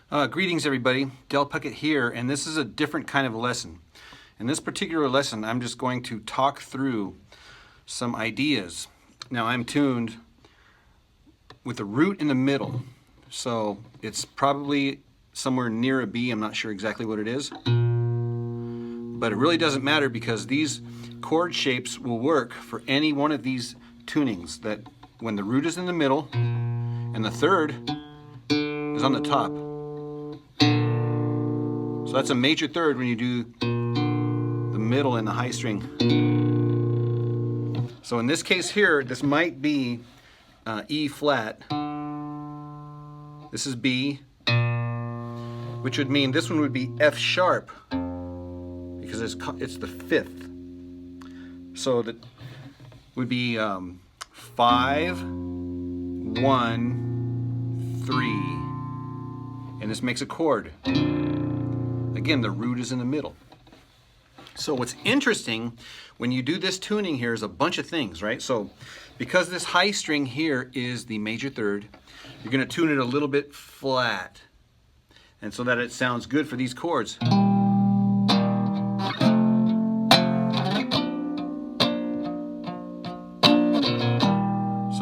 Greetings everybody, Puckett here, and this is a different kind of lesson. In this particular lesson, I'm just going to talk through some ideas. Now I'm tuned with a root in the middle, so it's probably somewhere near a B. I'm not sure exactly what it is, but it really doesn't matter because these chord shapes will work for any one of these tunings, that when the root is in the middle and the third is on the top. So that's a major third when you do the middle and the high string. So in this case here, this might be E flat. This is B, which would mean this one would be F sharp because it's the fifth. So that would be 5, 1, 3, and this makes a chord. Again, the root is in the middle. So what's interesting when you do this tuning here is a bunch of things, right? So because this high string here is the major third, you're going to tune it a little bit flat, and so that it sounds good for these chords. So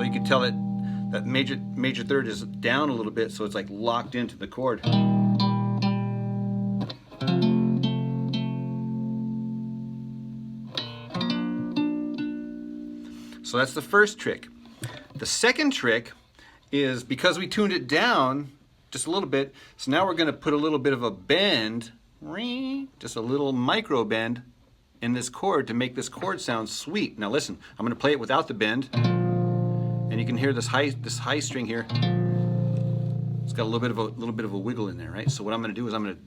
you can tell that that major third is down a little bit, so it's like locked into the chord. So that's the first trick. The second trick is because we tuned it down just a little bit, so now we're going to put a little bit of a bend, just a little micro bend in this chord to make this chord sound sweet. Now listen, I'm going to play it without the bend, and you can hear this high string here. It's got a little bit of a wiggle in there, right? So what I'm going to do is I'm going to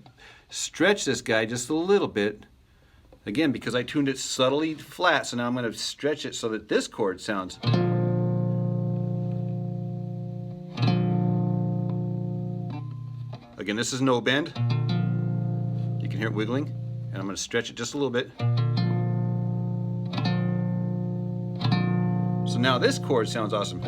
stretch this guy just a little bit. Again, because I tuned it subtly flat, so now I'm going to stretch it so that this chord sounds. Again, this is no bend. You can hear it wiggling, and I'm going to stretch it just a little bit. So now this chord sounds awesome.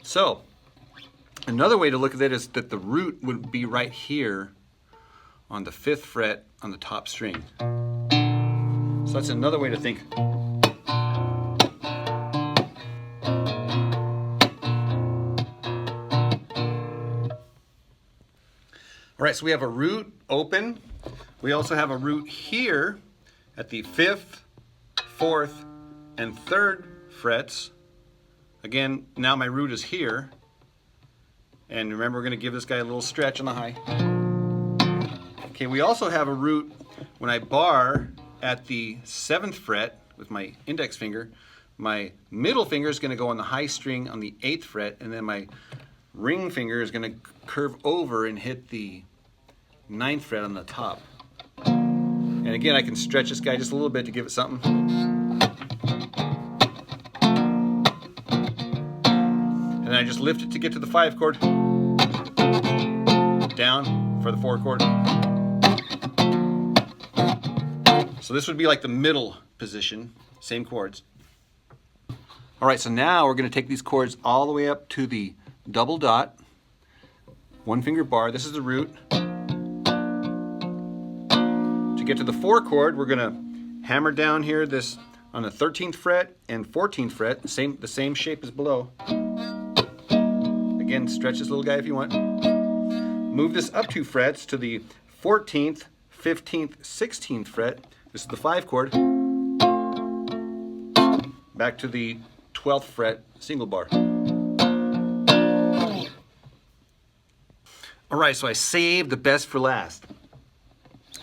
So, another way to look at it is that the root would be right here on the 5th fret on the top string. So that's another way to think. All right, so we have a root open. We also have a root here at the 5th, 4th, and 3rd frets. Again, now my root is here, and remember we're going to give this guy a little stretch on the high. Okay, we also have a root when I bar at the 7th fret with my index finger. My middle finger is going to go on the high string on the 8th fret, and then my ring finger is going to curve over and hit the 9th fret on the top. And again, I can stretch this guy just a little bit to give it something. And I just lift it to get to the 5 chord, down for the 4 chord. So this would be like the middle position, same chords. All right, so now we're going to take these chords all the way up to the double dot, 1 finger bar. This is the root. To get to the 4 chord, we're going to hammer down here this on the 13th fret and 14th fret, the same shape as below. Again, stretch this little guy if you want. Move this up 2 frets to the 14th, 15th, 16th fret. This is the 5 chord. Back to the 12th fret single bar. All right, so I saved the best for last.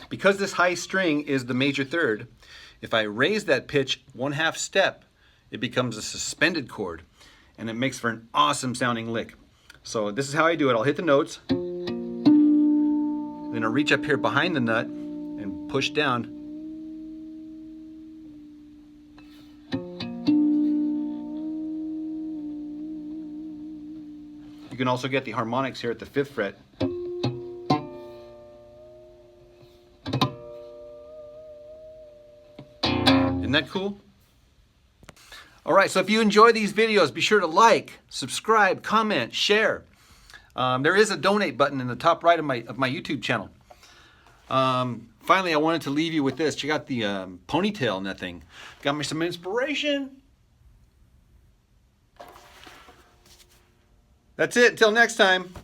Because this high string is the major third, if I raise that pitch 1/2 step, it becomes a suspended chord, and it makes for an awesome sounding lick. So this is how I do it. I'll hit the notes, then I'll reach up here behind the nut and push down. You can also get the harmonics here at the 5th fret. Isn't that cool? All right, so if you enjoy these videos, be sure to like, subscribe, comment, share. There is a donate button in the top right of my YouTube channel. Finally, I wanted to leave you with this. Check out the ponytail in that thing. Got me some inspiration. That's it. Until next time.